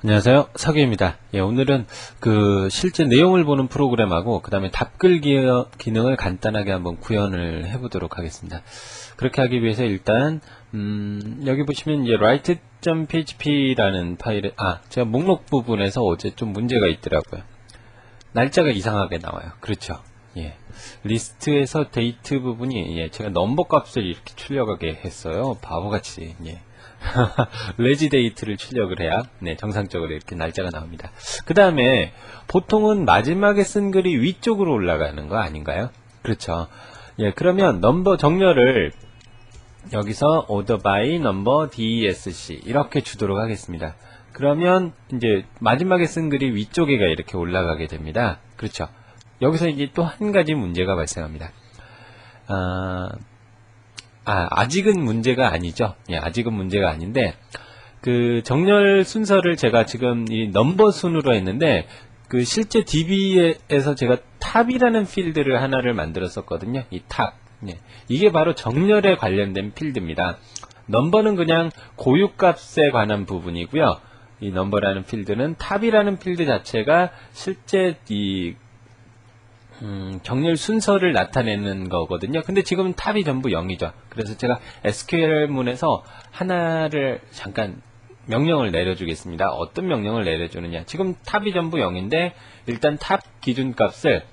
안녕하세요. 서기입니다. 오늘은 실제 내용을 보는 프로그램하고 그 다음에 답글 기능을 간단하게 한번 구현을 해보도록 하겠습니다. 그렇게 하기 위해서 일단 여기 보시면 이제 write.php라는 파일에 제가 목록 부분에서 어제 좀 문제가 있더라고요. 날짜가 이상하게 나와요. 그렇죠. 리스트에서 데이트 부분이 제가 넘버 값을 이렇게 출력하게 했어요. 바보같이. 레지 데이트를 출력을 해야 정상적으로 이렇게 날짜가 나옵니다. 그 다음에 보통은 마지막에 쓴 글이 위쪽으로 올라가는 거 아닌가요? 그렇죠. 그러면 넘버 정렬을 여기서 order by number DESC 이렇게 주도록 하겠습니다. 그러면 이제 마지막에 쓴 글이 위쪽에가 이렇게 올라가게 됩니다. 그렇죠. 여기서 이제 또 한 가지 문제가 발생합니다. 아직은 문제가 아니죠. 아직은 문제가 아닌데, 정렬 순서를 제가 지금 이 넘버 순으로 했는데, 실제 DB에서 제가 탑이라는 필드를 하나를 만들었었거든요. 이 탑. 이게 바로 정렬에 관련된 필드입니다. 넘버는 그냥 고유값에 관한 부분이고요. 이 넘버라는 필드는 탑이라는 필드 자체가 실제 정렬 순서를 나타내는 거거든요. 근데 지금은 탑이 전부 0이죠. 그래서 제가 SQL문에서 하나를 잠깐 명령을 내려주겠습니다. 어떤 명령을 내려주느냐. 지금 탑이 전부 0인데 일단 탑 기준값을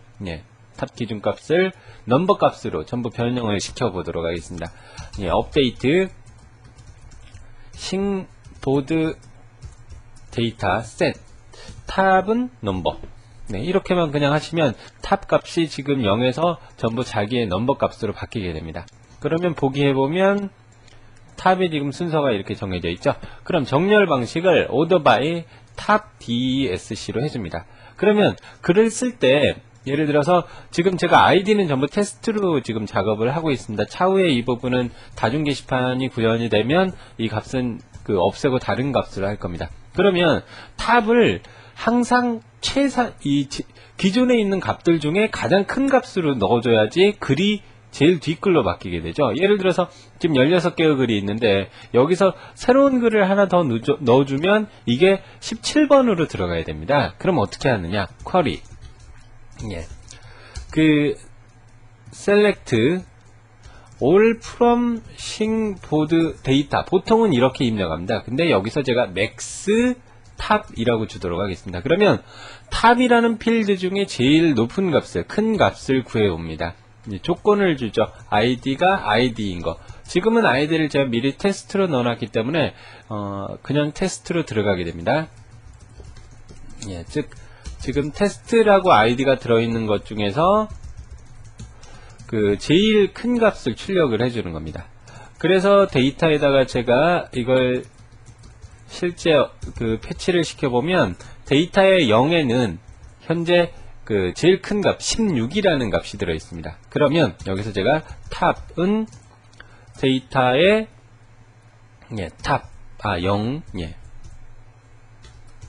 넘버 값으로 전부 변형을 시켜보도록 하겠습니다. 업데이트 싱보드 데이터 셋 탑은 넘버 이렇게만 그냥 하시면 탑 값이 지금 0에서 전부 자기의 넘버 값으로 바뀌게 됩니다. 그러면 보기 해보면 탑의 지금 순서가 이렇게 정해져 있죠. 그럼 정렬 방식을 order by tab DESC로 해줍니다. 그러면 글을 쓸 때 예를 들어서 지금 제가 아이디는 전부 테스트로 지금 작업을 하고 있습니다. 차후에 이 부분은 다중 게시판이 구현이 되면 이 값은 없애고 다른 값으로 할 겁니다. 그러면 탑을 항상 기존에 있는 값들 중에 가장 큰 값으로 넣어줘야지 글이 제일 뒷글로 바뀌게 되죠. 예를 들어서 지금 16개의 글이 있는데 여기서 새로운 글을 하나 더 넣어주면 이게 17번으로 들어가야 됩니다. 그럼 어떻게 하느냐? 쿼리 select all from 싱보드 데이터 보통은 이렇게 입력합니다. 근데 여기서 제가 max 탑이라고 주도록 하겠습니다. 그러면 탑이라는 필드 중에 제일 높은 값을, 큰 값을 구해옵니다. 조건을 주죠. id가 id인 거. 지금은 id를 제가 미리 테스트로 넣어놨기 때문에 그냥 테스트로 들어가게 됩니다. 즉 지금 테스트라고 id가 들어있는 것 중에서 제일 큰 값을 출력을 해주는 겁니다. 그래서 데이터에다가 제가 이걸 실제 패치를 시켜보면 데이터의 0에는 현재 제일 큰 값 16이라는 값이 들어있습니다. 그러면 여기서 제가 탑은 데이터의 0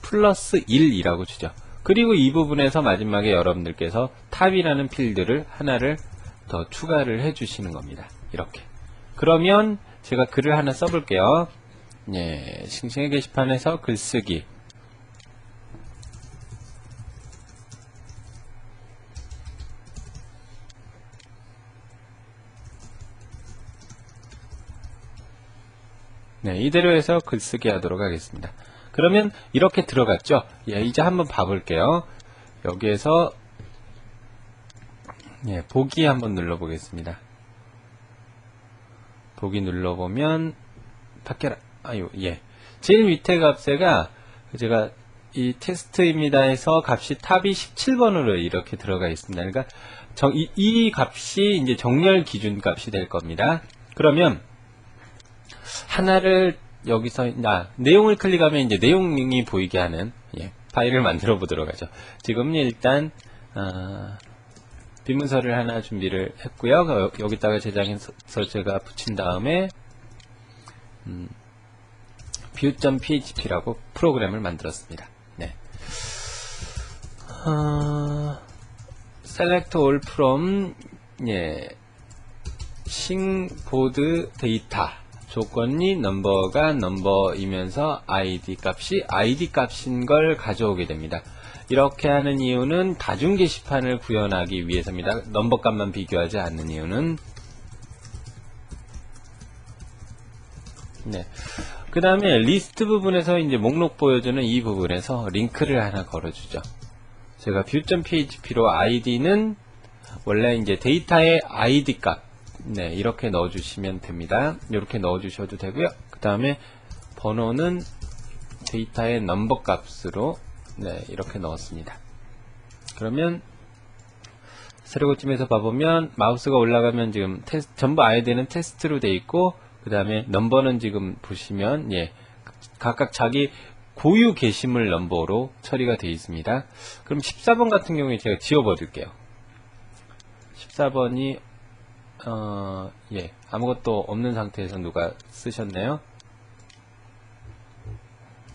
플러스 1이라고 주죠. 그리고 이 부분에서 마지막에 여러분들께서 탑이라는 필드를 하나를 더 추가를 해주시는 겁니다. 이렇게. 그러면 제가 글을 하나 써볼게요. 싱싱의 게시판에서 글쓰기. 이대로 해서 글쓰기 하도록 하겠습니다. 그러면 이렇게 들어갔죠? 이제 한번 봐볼게요. 여기에서 보기 한번 눌러보겠습니다. 보기 눌러보면 바뀌어라. 제일 밑에 값에가 제가 이 테스트입니다 해서 값이 탑이 17번으로 이렇게 들어가 있습니다. 그러니까 이 값이 이제 정렬 기준 값이 될 겁니다. 그러면 하나를 여기서 내용을 클릭하면 이제 내용이 보이게 하는 파일을 만들어 보도록 하죠. 지금 일단 비문서를 하나 준비를 했고요. 여기다가 저장해서 제가 붙인 다음에 view.php라고 프로그램을 만들었습니다. select all from 싱보드 데이터 조건이 넘버가 넘버이면서 id 값이 id 값인 걸 가져오게 됩니다. 이렇게 하는 이유는 다중 게시판을 구현하기 위해서입니다. 넘버 값만 비교하지 않는 이유는. 네. 그 다음에 리스트 부분에서 이제 목록 보여주는 이 부분에서 링크를 하나 걸어주죠. 제가 view.php로 id는 원래 이제 데이터의 id 값, 네, 이렇게 넣어주시면 됩니다. 이렇게 넣어주셔도 되고요. 그 다음에 번호는 데이터의 넘버 값으로, 네, 이렇게 넣었습니다. 그러면 세로고침에서 봐보면 마우스가 올라가면 지금 전부 id는 테스트로 돼 있고, 그 다음에 넘버는 지금 보시면, 예, 각각 자기 고유 게시물 넘버로 처리가 되어 있습니다. 그럼 14번 같은 경우에 제가 지워버릴게요. 14번이 예, 아무것도 없는 상태에서 누가 쓰셨네요.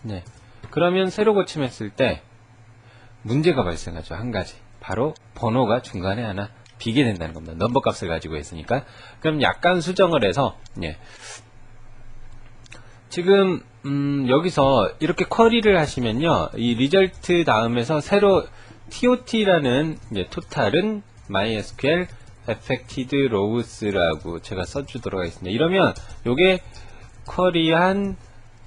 네, 그러면 새로 고침했을 때 문제가 발생하죠. 한 가지, 바로 번호가 중간에 하나 비게 된다는 겁니다. 넘버 값을 가지고 있으니까. 그럼 약간 수정을 해서, 예, 지금 여기서 이렇게 쿼리를 하시면요, 이 리절트 다음에서 새로 TOT라는 토탈은 MySQL affected rows라고 제가 써주도록 하겠습니다. 이러면 요게 쿼리한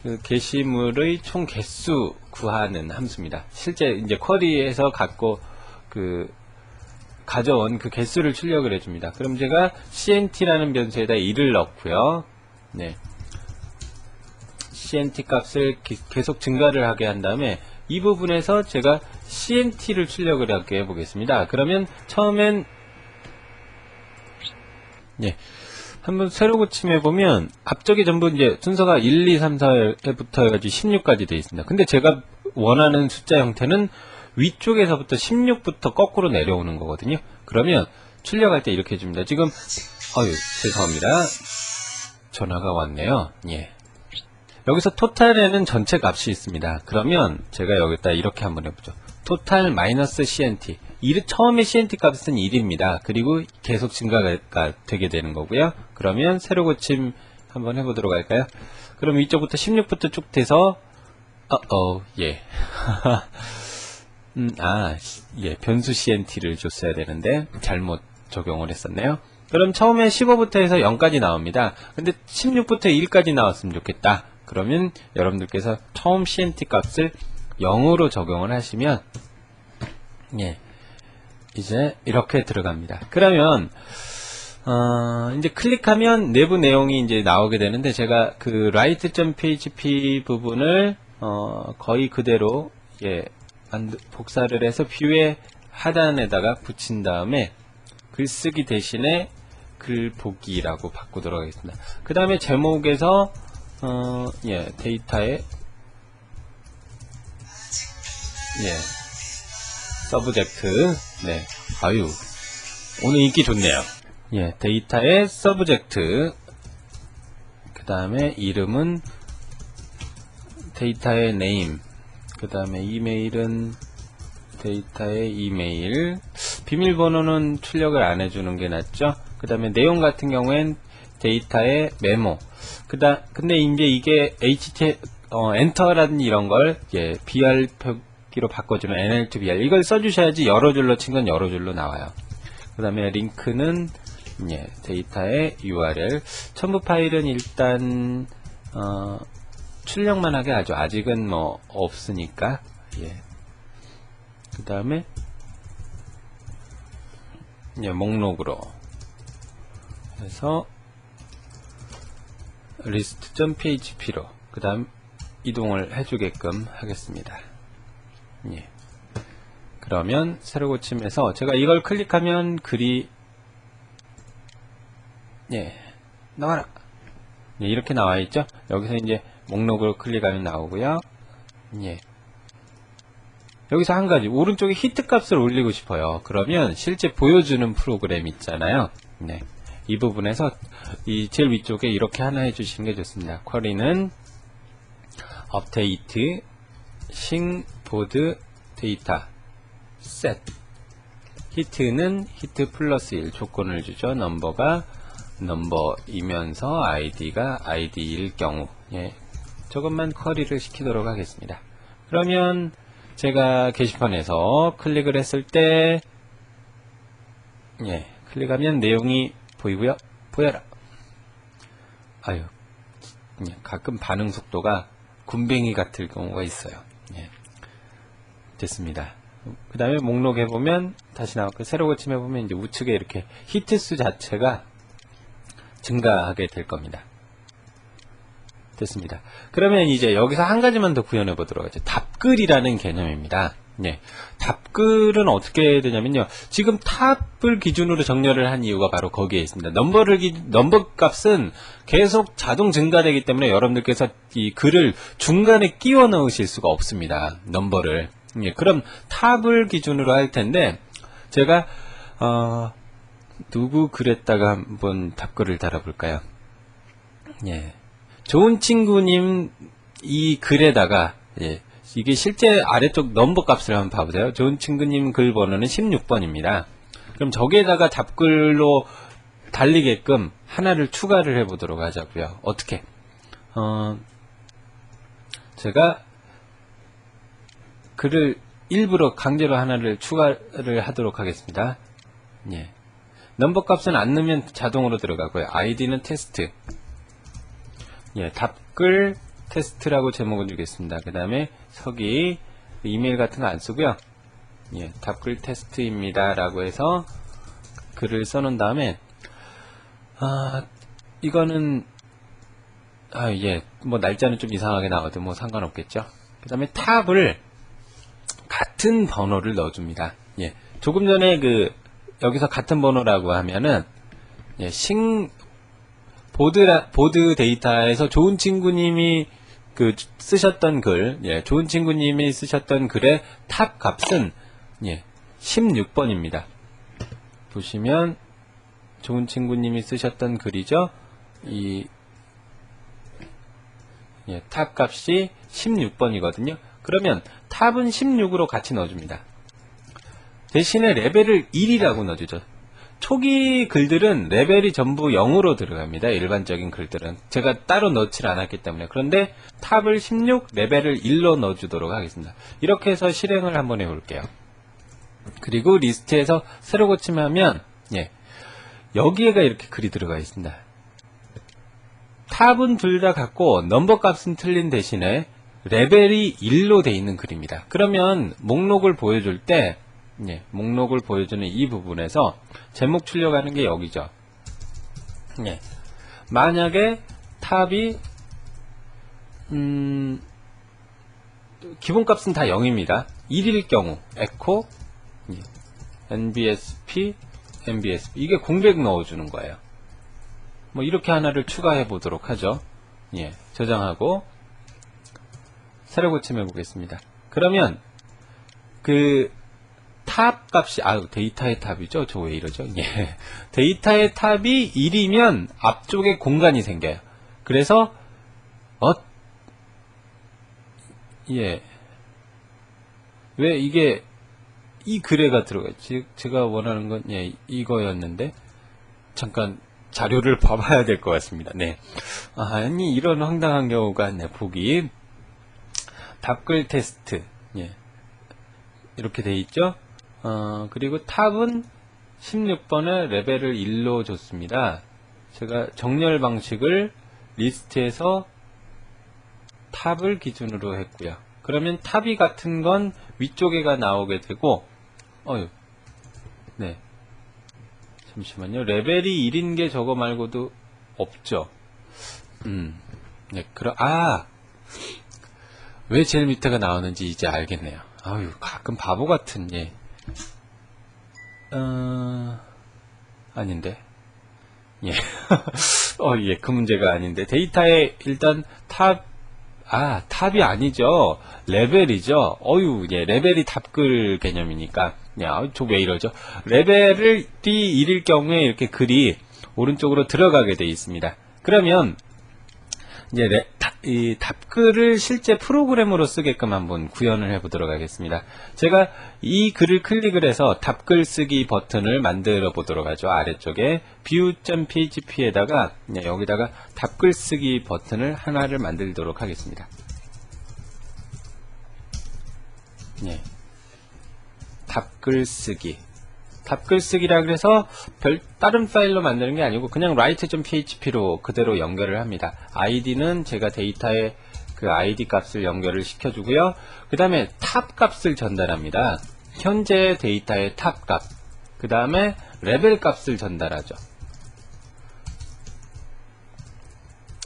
그 게시물의 총 개수 구하는 함수입니다. 실제 이제 쿼리에서 가져온 그 개수를 출력을 해줍니다. 그럼 제가 cnt라는 변수에다 1을 넣고요. 네, cnt 값을 계속 증가를 하게 한 다음에 이 부분에서 제가 cnt를 출력을 하게 해보겠습니다. 그러면 처음엔, 예, 한번 새로 고침해 보면 앞쪽에 전부 이제 순서가 1, 2, 3, 4에부터 해가지고 16까지 되어 있습니다. 근데 제가 원하는 숫자 형태는 위쪽에서부터 16부터 거꾸로 내려오는 거거든요. 그러면 출력할 때 이렇게 해줍니다. 지금 죄송합니다. 전화가 왔네요. 예. 여기서 토탈에는 전체 값이 있습니다. 그러면 제가 여기다 이렇게 한번 해보죠. 토탈 마이너스 cnt. 처음에 cnt 값은 1입니다. 그리고 계속 증가가 되게 되는 거고요. 그러면 새로 고침 한번 해보도록 할까요? 그럼 이쪽부터 16부터 쭉 돼서 예. 예, 변수 cnt를 줬어야 되는데 잘못 적용을 했었네요. 그럼 처음에 15부터 해서 0까지 나옵니다. 근데 16부터 1까지 나왔으면 좋겠다. 그러면 여러분들께서 처음 cnt 값을 0으로 적용을 하시면, 예, 이제 이렇게 들어갑니다. 그러면 이제 클릭하면 내부 내용이 이제 나오게 되는데, 제가 그 write.php 부분을 거의 그대로, 예, 복사를 해서 뷰의 하단에다가 붙인 다음에 글쓰기 대신에 글보기라고 바꾸도록 하겠습니다. 그 다음에 제목에서 예, 데이터의, 예, 서브젝트, 네, 오늘 인기 좋네요. 예, 데이터의 서브젝트, 그 다음에 이름은 데이터의 네임, 그 다음에 이메일은 데이터의 이메일, 비밀번호는 출력을 안 해주는 게 낫죠. 그 다음에 내용 같은 경우엔 데이터의 메모. 근데 이제 이게 엔터라든지 이런 걸, 예, BR 표기로 바꿔주는 NL2BR. 이걸 써주셔야지 여러 줄로 친 건 여러 줄로 나와요. 그 다음에 링크는, 예, 데이터의 URL. 첨부 파일은 일단, 출력만 하게 하죠. 아직은 뭐 없으니까. 예. 그 다음에, 예, 목록으로 해서 list.php로 그 다음 이동을 해주게끔 하겠습니다. 예. 그러면 새로 고침해서 제가 이걸 클릭하면 글이, 예, 나와라. 예, 이렇게 나와 있죠. 여기서 이제 목록으로 클릭하면 나오고요. 예. 여기서 한 가지, 오른쪽에 히트 값을 올리고 싶어요. 그러면 실제 보여주는 프로그램 있잖아요. 네. 이 부분에서 이 제일 위쪽에 이렇게 하나 해주시는 게 좋습니다. 쿼리는 update 싱보드 데이터 set, 히트는 히트 플러스 1 조건을 주죠. 넘버가 넘버이면서 id가 id일 경우, 예, 조금만 쿼리를 시키도록 하겠습니다. 그러면 제가 게시판에서 클릭을 했을 때, 예, 클릭하면 내용이 보이고요. 보여라. 아유, 예, 가끔 반응 속도가 군뱅이 같을 경우가 있어요. 예, 됐습니다. 그 다음에 목록 해보면 다시 나왔고, 새로 고침해보면 이제 우측에 이렇게 히트수 자체가 증가하게 될 겁니다. 됐습니다. 그러면 이제 여기서 한 가지만 더 구현해 보도록 하죠. 답글이라는 개념입니다. 예, 답글은 어떻게 되냐면요. 지금 탑을 기준으로 정렬을 한 이유가 바로 거기에 있습니다. 넘버 값은 계속 자동 증가되기 때문에 여러분들께서 이 글을 중간에 끼워 넣으실 수가 없습니다. 넘버를. 예, 그럼 탑을 기준으로 할 텐데, 제가, 누구 글에다가 한번 답글을 달아볼까요? 예. 좋은 친구님 이 글에다가, 예, 이게 실제 아래쪽 넘버 값을 한번 봐보세요. 좋은 친구님 글 번호는 16번입니다. 그럼 저기에다가 답글로 달리게끔 하나를 추가를 해보도록 하자고요. 어떻게? 제가 글을 일부러 강제로 하나를 추가를 하도록 하겠습니다. 예. 넘버 값은 안 넣으면 자동으로 들어가고요. id는 테스트. 예, 답글 테스트라고 제목을 주겠습니다. 그 다음에 서기, 이메일 같은 거 안 쓰고요. 예, 답글 테스트입니다. 라고 해서 글을 써놓은 다음에, 이거는, 예, 뭐 날짜는 좀 이상하게 나와도 뭐 상관없겠죠. 그 다음에 탑을 같은 번호를 넣어줍니다. 예, 조금 전에 여기서 같은 번호라고 하면은, 예, 보드 데이터에서 좋은 친구님이 쓰셨던 글, 예, 좋은 친구님이 쓰셨던 글의 탑 값은, 예, 16번입니다. 보시면, 좋은 친구님이 쓰셨던 글이죠. 예, 탑 값이 16번이거든요. 그러면 탑은 16으로 같이 넣어줍니다. 대신에 레벨을 1이라고 넣어주죠. 초기 글들은 레벨이 전부 0으로 들어갑니다. 일반적인 글들은. 제가 따로 넣질 않았기 때문에. 그런데 탑을 16, 레벨을 1로 넣어주도록 하겠습니다. 이렇게 해서 실행을 한번 해볼게요. 그리고 리스트에서 새로 고침하면, 예, 여기에가 이렇게 글이 들어가 있습니다. 탑은 둘 다 같고 넘버 값은 틀린 대신에 레벨이 1로 돼 있는 글입니다. 그러면 목록을 보여줄 때, 예, 목록을 보여주는 이 부분에서 제목 출력하는 게 여기죠. 예, 만약에 탑이 기본값은 다 0입니다. 1일 경우 echo nbsp nbsp 이게 공백 넣어주는 거예요. 뭐 이렇게 하나를 추가해 보도록 하죠. 예, 저장하고 새로 고침해 보겠습니다. 그러면 탑 값이, 데이터의 탑이죠? 저 왜 이러죠? 예. 데이터의 탑이 1이면 앞쪽에 공간이 생겨요. 그래서, 예. 왜 이게, 이 글에가 들어갔지? 제가 원하는 건, 예, 이거였는데, 잠깐 자료를 봐봐야 될 것 같습니다. 네. 아니, 이런 황당한 경우가, 네, 보기. 답글 테스트, 예. 이렇게 돼 있죠? 그리고 탑은 16번에 레벨을 1로 줬습니다. 제가 정렬 방식을 리스트에서 탑을 기준으로 했고요. 그러면 탑이 같은 건 위쪽에가 나오게 되고, 네. 잠시만요. 레벨이 1인 게 저거 말고도 없죠. 네, 왜 제일 밑에가 나오는지 이제 알겠네요. 가끔 바보 같은, 예. 아닌데. 예. 예, 그 문제가 아닌데. 데이터에 일단 탑이 아니죠. 레벨이죠. 예, 레벨이 답글 개념이니까. 저 왜 이러죠? 레벨이 1일 경우에 이렇게 글이 오른쪽으로 들어가게 되어 있습니다. 그러면, 이제 이 답글을 실제 프로그램으로 쓰게끔 한번 구현을 해보도록 하겠습니다. 제가 이 글을 클릭을 해서 답글 쓰기 버튼을 만들어 보도록 하죠. 아래쪽에 view.php에다가 여기다가 답글 쓰기 버튼을 하나를 만들도록 하겠습니다. 답글 쓰기. 답글 쓰기라 그래서 다른 파일로 만드는 게 아니고 그냥 write.php로 그대로 연결을 합니다. id는 제가 데이터에 그 id 값을 연결을 시켜주고요. 그 다음에 탑 값을 전달합니다. 현재 데이터의 탑 값. 그 다음에 레벨 값을 전달하죠.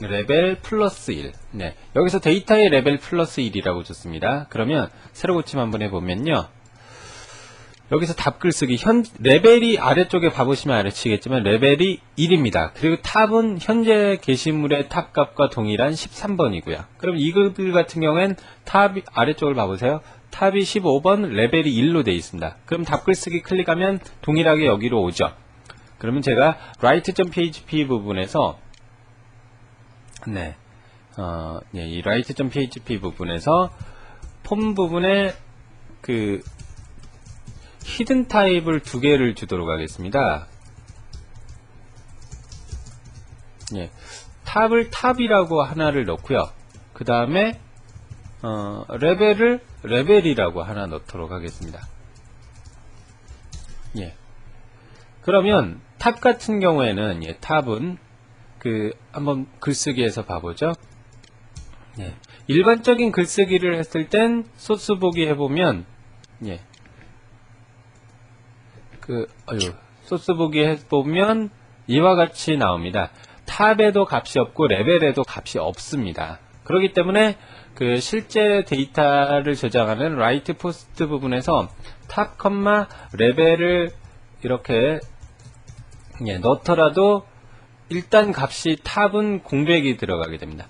레벨 플러스 1. 네. 여기서 데이터의 레벨 플러스 1이라고 줬습니다. 그러면 새로 고침 한번 해보면요. 여기서 답글 쓰기 레벨이 아래쪽에 봐보시면 아시겠지만 레벨이 1입니다. 그리고 탑은 현재 게시물의 탑 값과 동일한 13번이고요. 그럼 이 글 같은 경우엔 탑 아래쪽을 봐보세요. 탑이 15번, 레벨이 1로 되어 있습니다. 그럼 답글 쓰기 클릭하면 동일하게 여기로 오죠. 그러면 제가 write.php 부분에서 이 write.php 부분에서 폼 부분에 그 히든 타입을 2개를 주도록 하겠습니다. 탑을 탑이라고 하나를 넣고요. 그 다음에 레벨을 레벨이라고 하나 넣도록 하겠습니다. 그러면 탑 같은 경우에는 탑은 한번 글쓰기에서 봐보죠. 일반적인 글쓰기를 했을 땐 소스 보기 해보면 소스 보기 해보면 이와 같이 나옵니다. 탑에도 값이 없고 레벨에도 값이 없습니다. 그렇기 때문에 그 실제 데이터를 저장하는 write post 부분에서 탑, 레벨을 이렇게 넣더라도 일단 값이 탑은 공백이 들어가게 됩니다.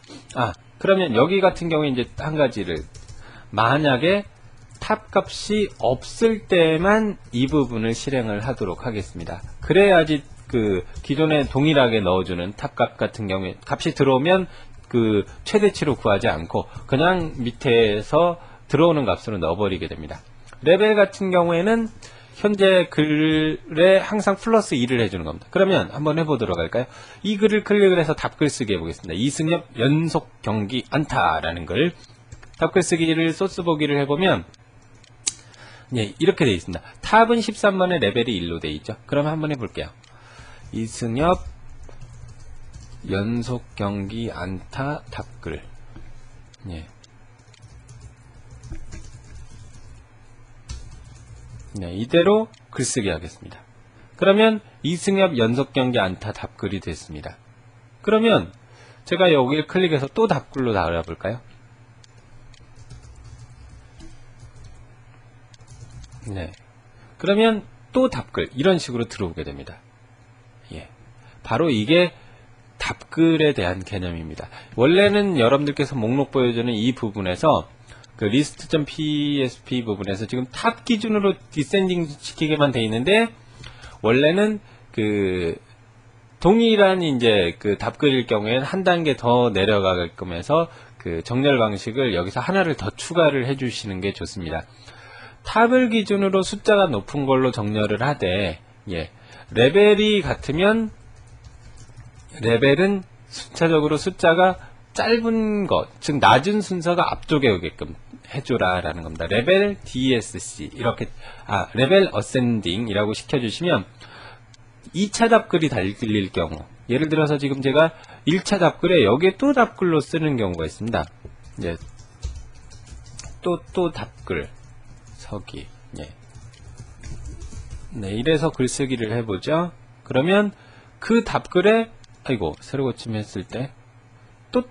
그러면 여기 같은 경우에 이제 한 가지를 만약에 탑 값이 없을 때만 이 부분을 실행을 하도록 하겠습니다. 그래야지 그 기존에 동일하게 넣어주는 탑 값 같은 경우에 값이 들어오면 그 최대치로 구하지 않고 그냥 밑에서 들어오는 값으로 넣어버리게 됩니다. 레벨 같은 경우에는 현재 글에 항상 플러스 2를 해주는 겁니다. 그러면 한번 해보도록 할까요? 이 글을 클릭을 해서 답글 쓰기 해보겠습니다. 이승엽 연속 경기 안타라는 글 답글 쓰기를 소스 보기를 해보면 이렇게 되어 있습니다. 탑은 13번에 레벨이 1로 되어 있죠. 그럼 한번 해볼게요. 이승엽 연속 경기 안타 답글 이대로 글쓰기 하겠습니다. 그러면 이승엽 연속 경기 안타 답글이 됐습니다. 그러면 제가 여기를 클릭해서 또 답글로 달아볼까요? 그러면 또 답글 이런 식으로 들어오게 됩니다. 바로 이게 답글에 대한 개념입니다. 원래는 여러분들께서 목록 보여주는 이 부분에서 그 list.php 부분에서 지금 탑 기준으로 디센딩 시키게만 돼 있는데 원래는 그 동일한 이제 그 답글일 경우에는 한 단계 더 내려가게끔 해서 그 정렬 방식을 여기서 하나를 더 추가를 해 주시는 게 좋습니다. 탑을 기준으로 숫자가 높은 걸로 정렬을 하되 레벨이 같으면 레벨은 순차적으로 숫자가 짧은 것, 즉 낮은 순서가 앞쪽에 오게끔 해줘라 라는 겁니다. 레벨 DSC 이렇게 레벨 어센딩 이라고 시켜주시면 2차 답글이 달릴 경우 예를 들어서 지금 제가 1차 답글에 여기에 또 답글로 쓰는 경우가 있습니다. 또 답글 서기 이래서 글쓰기를 해보죠. 그러면 그 답글에 새로 고침했을 때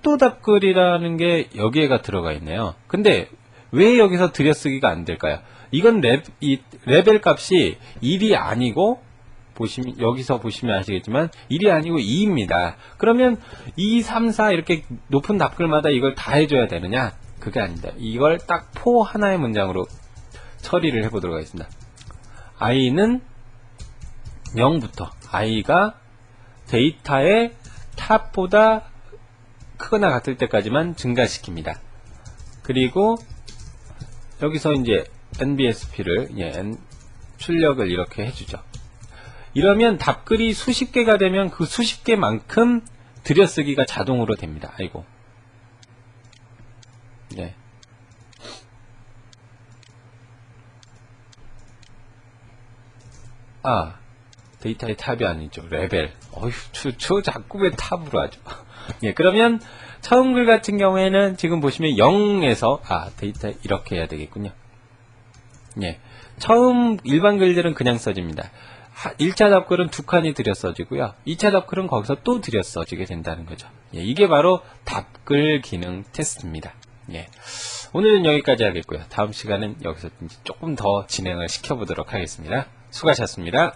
또 답글이라는 게 여기에가 들어가 있네요. 근데 왜 여기서 들여쓰기가 안 될까요? 이건 레벨 값이 1이 아니고 여기서 보시면 아시겠지만 1이 아니고 2입니다. 그러면 2, 3, 4 이렇게 높은 답글마다 이걸 다 해줘야 되느냐? 그게 아닙니다. 이걸 딱 포 하나의 문장으로 처리를 해보도록 하겠습니다. i는 0부터 i가 데이터의 탑보다 크거나 같을 때까지만 증가시킵니다. 그리고 여기서 이제 NBSP를 출력을 이렇게 해주죠. 이러면 답글이 수십 개가 되면 그 수십 개만큼 들여쓰기가 자동으로 됩니다. 아이고. 네. 아, 데이터의 탑이 아니죠. 레벨. 어휴, 저 자꾸 왜 탑으로 하죠? 예, 그러면 처음 글 같은 경우에는 지금 보시면 0에서, 데이터 이렇게 해야 되겠군요. 예. 처음 일반 글들은 그냥 써집니다. 1차 답글은 2칸이 들여 써지고요. 2차 답글은 거기서 또 들여 써지게 된다는 거죠. 예, 이게 바로 답글 기능 테스트입니다. 예. 오늘은 여기까지 하겠고요. 다음 시간은 여기서 조금 더 진행을 시켜보도록 하겠습니다. 수고하셨습니다.